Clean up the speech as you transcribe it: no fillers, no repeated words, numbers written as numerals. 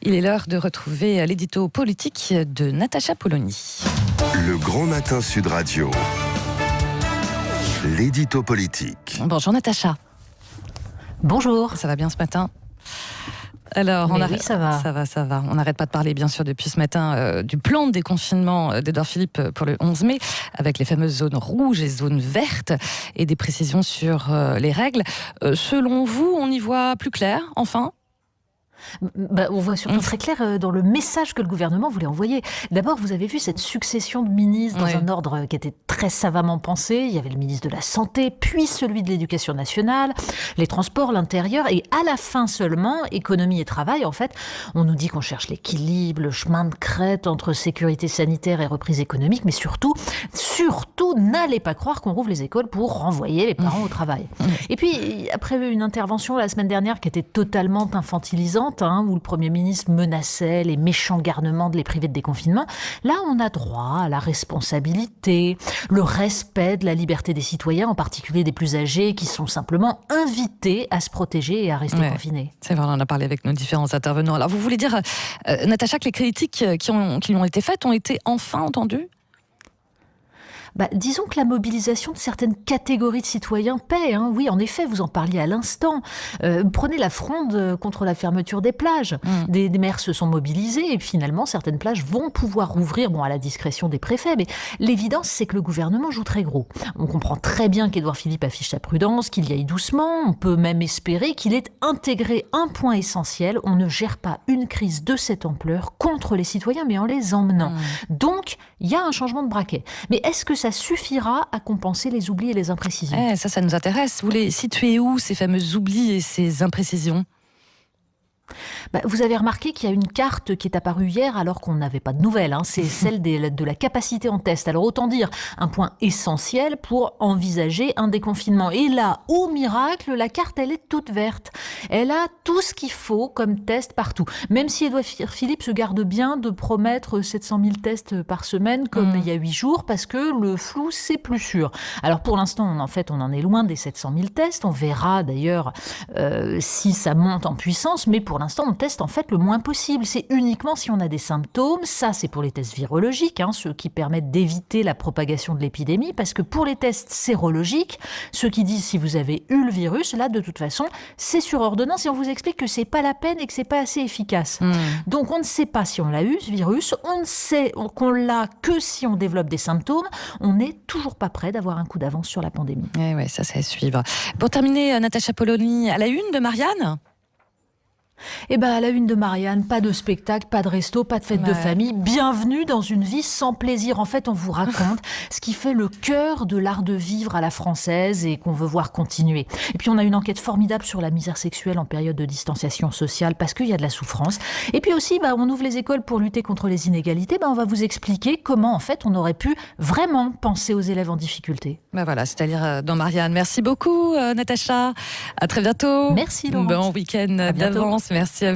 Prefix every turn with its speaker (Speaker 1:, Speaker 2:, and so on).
Speaker 1: Il est l'heure de retrouver l'édito politique de Natacha Polony.
Speaker 2: Le Grand Matin Sud Radio. L'édito politique.
Speaker 1: Bonjour Natacha.
Speaker 3: Bonjour.
Speaker 1: Ça va bien ce matin ? Alors,
Speaker 3: oui, ça va.
Speaker 1: Ça va. On n'arrête pas de parler, bien sûr, depuis ce matin, du plan de déconfinement d'Édouard Philippe pour le 11 mai, avec les fameuses zones rouges et zones vertes, et des précisions sur les règles. Selon vous, on y voit plus clair, enfin ?
Speaker 3: On voit surtout très clair dans le message que le gouvernement voulait envoyer. D'abord, vous avez vu cette succession de ministres dans un ordre qui était très savamment pensé. Il y avait le ministre de la Santé, puis celui de l'Éducation nationale, les transports, l'intérieur, et à la fin seulement, économie et travail. En fait, on nous dit qu'on cherche l'équilibre, le chemin de crête entre sécurité sanitaire et reprise économique, mais surtout, n'allez pas croire qu'on rouvre les écoles pour renvoyer les parents au travail. Et puis, après une intervention la semaine dernière qui était totalement infantilisante, où le Premier ministre menaçait les méchants garnements de les priver de déconfinement. Là, on a droit à la responsabilité, le respect de la liberté des citoyens, en particulier des plus âgés, qui sont simplement invités à se protéger et à rester confinés.
Speaker 1: C'est vrai, on en a parlé avec nos différents intervenants. Alors, vous voulez dire, Natacha, que les critiques qui ont été faites ont été enfin entendues ?
Speaker 3: Disons que la mobilisation de certaines catégories de citoyens paie. Oui, en effet, vous en parliez à l'instant. Prenez la fronde contre la fermeture des plages. Des maires se sont mobilisés et finalement, certaines plages vont pouvoir rouvrir, à la discrétion des préfets. Mais l'évidence, c'est que le gouvernement joue très gros. On comprend très bien qu'Édouard Philippe affiche sa prudence, qu'il y aille doucement. On peut même espérer qu'il ait intégré un point essentiel. On ne gère pas une crise de cette ampleur contre les citoyens, mais en les emmenant. Donc, il y a un changement de braquet. Mais est-ce que ça suffira à compenser les oublis et les imprécisions ?
Speaker 1: Ça nous intéresse. Vous les situez où, ces fameux oublis et ces imprécisions ?
Speaker 3: Vous avez remarqué qu'il y a une carte qui est apparue hier alors qu'on n'avait pas de nouvelles. C'est celle de la capacité en test. Alors autant dire un point essentiel pour envisager un déconfinement. Et là, au miracle, la carte, elle est toute verte. Elle a tout ce qu'il faut comme test partout. Même si Édouard Philippe se garde bien de promettre 700 000 tests par semaine comme il y a 8 jours parce que le flou, c'est plus sûr. Alors pour l'instant, on en est loin des 700 000 tests. On verra d'ailleurs si ça monte en puissance. Mais pour l'instant, on teste en fait le moins possible. C'est uniquement si on a des symptômes. Ça, c'est pour les tests virologiques, ceux qui permettent d'éviter la propagation de l'épidémie. Parce que pour les tests sérologiques, ceux qui disent si vous avez eu le virus, là, de toute façon, c'est sur ordonnance et on vous explique que c'est pas la peine et que c'est pas assez efficace. Donc, on ne sait pas si on l'a eu, ce virus. On ne sait qu'on l'a que si on développe des symptômes. On n'est toujours pas prêt d'avoir un coup d'avance sur la pandémie.
Speaker 1: Ça, c'est à suivre. Pour terminer, Natacha Polony, à la une de Marianne ?
Speaker 3: À la une de Marianne, pas de spectacle, pas de resto, pas de fête de famille. Bienvenue dans une vie sans plaisir. En fait, on vous raconte ce qui fait le cœur de l'art de vivre à la française et qu'on veut voir continuer. Et puis, on a une enquête formidable sur la misère sexuelle en période de distanciation sociale parce qu'il y a de la souffrance. Et puis aussi, on ouvre les écoles pour lutter contre les inégalités. On va vous expliquer comment, en fait, on aurait pu vraiment penser aux élèves en difficulté.
Speaker 1: Voilà, c'est à lire dans Marianne. Merci beaucoup, Natacha. À très bientôt.
Speaker 3: Merci, Laurence.
Speaker 1: Bon week-end d'avance. Merci à vous.